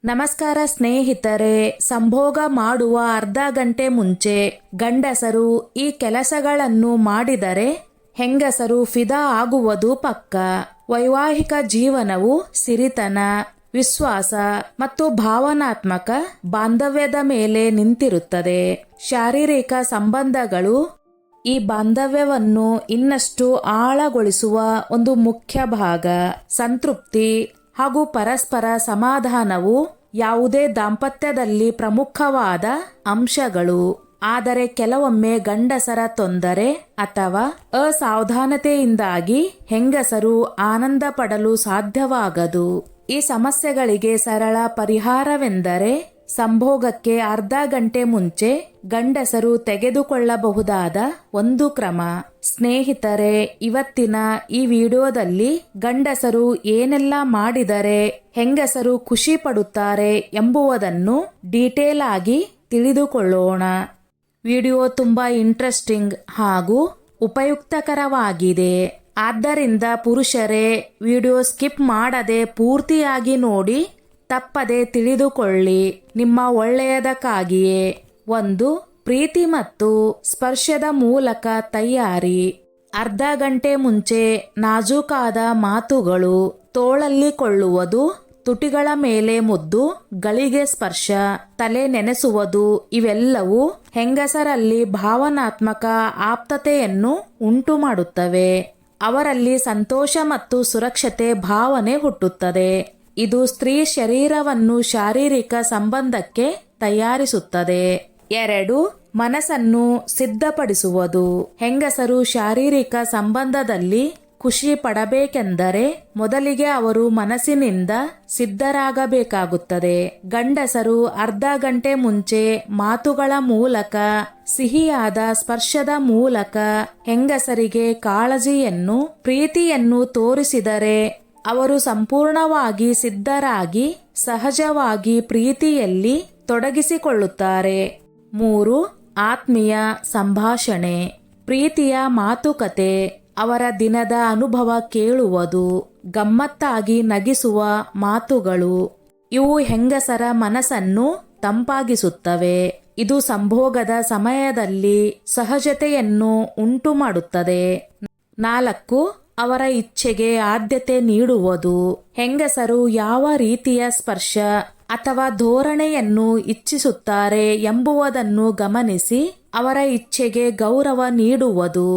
ನಮಸ್ಕಾರ ಸ್ನೇಹಿತರೆ, ಸಂಭೋಗ ಮಾಡುವ ಅರ್ಧ ಗಂಟೆ ಮುಂಚೆ ಗಂಡಸರು ಈ ಕೆಲಸಗಳನ್ನು ಮಾಡಿದರೆ ಹೆಂಗಸರು ಫಿದಾ ಆಗುವುದು ಪಕ್ಕ. ವೈವಾಹಿಕ ಜೀವನವು ಸಿರಿತನ, ವಿಶ್ವಾಸ ಮತ್ತು ಭಾವನಾತ್ಮಕ ಬಾಂಧವ್ಯದ ಮೇಲೆ ನಿಂತಿರುತ್ತದೆ. ಶಾರೀರಿಕ ಸಂಬಂಧಗಳು ಈ ಬಾಂಧವ್ಯವನ್ನು ಇನ್ನಷ್ಟು ಆಳಗೊಳಿಸುವ ಒಂದು ಮುಖ್ಯ ಭಾಗ. ಸಂತೃಪ್ತಿ ಹಾಗೂ ಪರಸ್ಪರ ಸಮಾಧಾನವು ಯಾವುದೇ ದಾಂಪತ್ಯದಲ್ಲಿ ಪ್ರಮುಖವಾದ ಅಂಶಗಳು. ಆದರೆ ಕೆಲವೊಮ್ಮೆ ಗಂಡಸರ ತೊಂದರೆ ಅಥವಾ ಅಸಾವಧಾನತೆಯಿಂದಾಗಿ ಹೆಂಗಸರು ಆನಂದ ಪಡಲು ಸಾಧ್ಯವಾಗದು. ಈ ಸಮಸ್ಯೆಗಳಿಗೆ ಸರಳ ಪರಿಹಾರವೆಂದರೆ ಸಂಭೋಗಕ್ಕೆ ಅರ್ಧ ಗಂಟೆ ಮುಂಚೆ ಗಂಡಸರು ತೆಗೆದುಕೊಳ್ಳಬಹುದಾದ ಒಂದು ಕ್ರಮ. ಸ್ನೇಹಿತರೆ, ಇವತ್ತಿನ ಈ ವಿಡಿಯೋದಲ್ಲಿ ಗಂಡಸರು ಏನೆಲ್ಲ ಮಾಡಿದರೆ ಹೆಂಗಸರು ಖುಷಿ ಪಡುತ್ತಾರೆ ಎಂಬುದನ್ನು ಡೀಟೇಲ್ ಆಗಿ ತಿಳಿದುಕೊಳ್ಳೋಣ. ವಿಡಿಯೋ ತುಂಬಾ ಇಂಟ್ರೆಸ್ಟಿಂಗ್ ಹಾಗೂ ಉಪಯುಕ್ತಕರವಾಗಿದೆ. ಆದ್ದರಿಂದ ಪುರುಷರೇ, ವಿಡಿಯೋ ಸ್ಕಿಪ್ ಮಾಡದೆ ಪೂರ್ತಿಯಾಗಿ ನೋಡಿ ತಪ್ಪದೆ ತಿಳಿದುಕೊಳ್ಳಿ, ನಿಮ್ಮ ಒಳ್ಳೆಯದಕ್ಕಾಗಿಯೇ. 1. ಪ್ರೀತಿ ಮತ್ತು ಸ್ಪರ್ಶದ ಮೂಲಕ ತಯಾರಿ. ಅರ್ಧ ಗಂಟೆ ಮುಂಚೆ ನಾಜೂಕಾದ ಮಾತುಗಳು, ತೋಳಲ್ಲಿ ಕೊಳ್ಳುವುದು, ತುಟಿಗಳ ಮೇಲೆ ಮುದ್ದು, ಗಳಿಗೆ ಸ್ಪರ್ಶ, ತಲೆ ನೆನೆಸುವುದು ಇವೆಲ್ಲವೂ ಹೆಂಗಸರಲ್ಲಿ ಭಾವನಾತ್ಮಕ ಆಪ್ತತೆಯನ್ನು ಉಂಟು ಮಾಡುತ್ತವೆ. ಅವರಲ್ಲಿ ಸಂತೋಷ ಮತ್ತು ಸುರಕ್ಷತೆ ಭಾವನೆ ಹುಟ್ಟುತ್ತದೆ. ಇದು ಸ್ತ್ರೀ ಶರೀರವನ್ನು ಶಾರೀರಿಕ ಸಂಬಂಧಕ್ಕೆ ತಯಾರಿಸುತ್ತದೆ. 2. ಮನಸ್ಸನ್ನು ಸಿದ್ಧಪಡಿಸುವುದು. ಹೆಂಗಸರು ಶಾರೀರಿಕ ಸಂಬಂಧದಲ್ಲಿ ಖುಷಿ ಪಡಬೇಕೆಂದರೆ ಮೊದಲಿಗೆ ಅವರು ಮನಸ್ಸಿನಿಂದ ಸಿದ್ಧರಾಗಬೇಕಾಗುತ್ತದೆ. ಗಂಡಸರು ಅರ್ಧ ಗಂಟೆ ಮುಂಚೆ ಮಾತುಗಳ ಮೂಲಕ, ಸಿಹಿಯಾದ ಸ್ಪರ್ಶದ ಮೂಲಕ ಹೆಂಗಸರಿಗೆ ಕಾಳಜಿಯನ್ನು, ಪ್ರೀತಿಯನ್ನು ತೋರಿಸಿದರೆ ಅವರು ಸಂಪೂರ್ಣವಾಗಿ ಸಿದ್ಧರಾಗಿ ಸಹಜವಾಗಿ ಪ್ರೀತಿಯಲ್ಲಿ ತೊಡಗಿಸಿಕೊಳ್ಳುತ್ತಾರೆ. 3. ಆತ್ಮೀಯ ಸಂಭಾಷಣೆ. ಪ್ರೀತಿಯ ಮಾತುಕತೆ. ಅವರ ದಿನದ ಅನುಭವ ಕೇಳುವುದು, ಗಮ್ಮತ್ತಾಗಿ ನಗಿಸುವ ಮಾತುಗಳು ಇವು ಹೆಂಗಸರ ಮನಸ್ಸನ್ನು ತಂಪಾಗಿಸುತ್ತವೆ. ಇದು ಸಂಭೋಗದ ಸಮಯದಲ್ಲಿ ಸಹಜತೆಯನ್ನು ಉಂಟು ಮಾಡುತ್ತದೆ. 4. ಅವರ ಇಚ್ಛೆಗೆ ಆದ್ಯತೆ ನೀಡುವುದು. ಹೆಂಗಸರು ಯಾವ ರೀತಿಯ ಸ್ಪರ್ಶ ಅಥವಾ ಧೋರಣೆಯನ್ನು ಇಚ್ಛಿಸುತ್ತಾರೆ ಎಂಬುದನ್ನು ಗಮನಿಸಿ ಅವರ ಇಚ್ಛೆಗೆ ಗೌರವ ನೀಡುವುದು.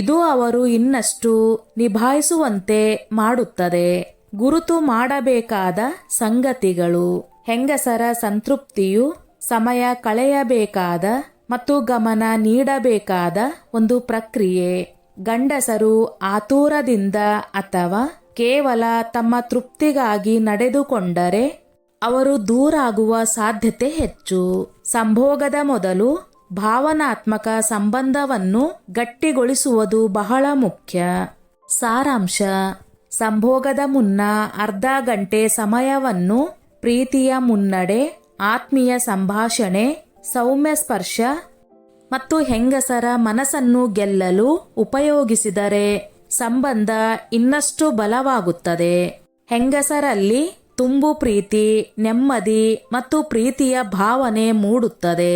ಇದು ಅವರು ಇನ್ನಷ್ಟು ನಿಭಾಯಿಸುವಂತೆ ಮಾಡುತ್ತದೆ. ಗುರುತು ಮಾಡಬೇಕಾದ ಸಂಗತಿಗಳು. ಹೆಂಗಸರ ಸಂತೃಪ್ತಿಯು ಸಮಯ ಕಳೆಯಬೇಕಾದ ಮತ್ತು ಗಮನ ನೀಡಬೇಕಾದ ಒಂದು ಪ್ರಕ್ರಿಯೆ. ಗಂಡಸರು ಆತುರದಿಂದ ಅಥವಾ ಕೇವಲ ತಮ್ಮ ತೃಪ್ತಿಗಾಗಿ ನಡೆದುಕೊಂಡರೆ ಅವರು ದೂರಾಗುವ ಸಾಧ್ಯತೆ ಹೆಚ್ಚು. ಸಂಭೋಗದ ಮೊದಲು ಭಾವನಾತ್ಮಕ ಸಂಬಂಧವನ್ನು ಗಟ್ಟಿಗೊಳಿಸುವುದು ಬಹಳ ಮುಖ್ಯ. ಸಾರಾಂಶ: ಸಂಭೋಗದ ಮುನ್ನ ಅರ್ಧ ಗಂಟೆ ಸಮಯವನ್ನು ಪ್ರೀತಿಯ ಮುನ್ನಡೆ, ಆತ್ಮೀಯ ಸಂಭಾಷಣೆ, ಸೌಮ್ಯ ಸ್ಪರ್ಶ ಮತ್ತು ಹೆಂಗಸರ ಮನಸ್ಸನ್ನು ಗೆಲ್ಲಲು ಉಪಯೋಗಿಸಿದರೆ ಸಂಬಂಧ ಇನ್ನಷ್ಟು ಬಲವಾಗುತ್ತದೆ. ಹೆಂಗಸರಲ್ಲಿ ತುಂಬು ಪ್ರೀತಿ, ನೆಮ್ಮದಿ ಮತ್ತು ಪ್ರೀತಿಯ ಭಾವನೆ ಮೂಡುತ್ತದೆ.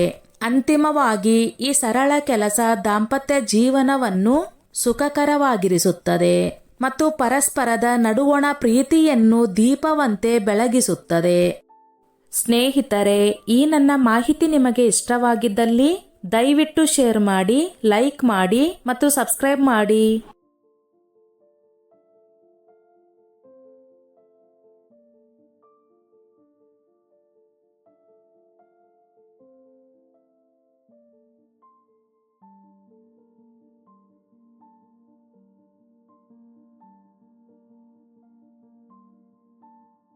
ಅಂತಿಮವಾಗಿ ಈ ಸರಳ ಕೆಲಸ ದಾಂಪತ್ಯ ಜೀವನವನ್ನು ಸುಖಕರವಾಗಿರಿಸುತ್ತದೆ ಮತ್ತು ಪರಸ್ಪರದ ನಡುವಣ ಪ್ರೀತಿಯನ್ನು ದೀಪವಂತೆ ಬೆಳಗಿಸುತ್ತದೆ. ಸ್ನೇಹಿತರೆ, ಈ ನನ್ನ ಮಾಹಿತಿ ನಿಮಗೆ ಇಷ್ಟವಾಗಿದ್ದಲ್ಲಿ ದಯವಿಟ್ಟು ಶೇರ್ ಮಾಡಿ, ಲೈಕ್ ಮಾಡಿ ಮತ್ತು ಸಬ್ಸ್ಕ್ರೈಬ್ ಮಾಡಿ.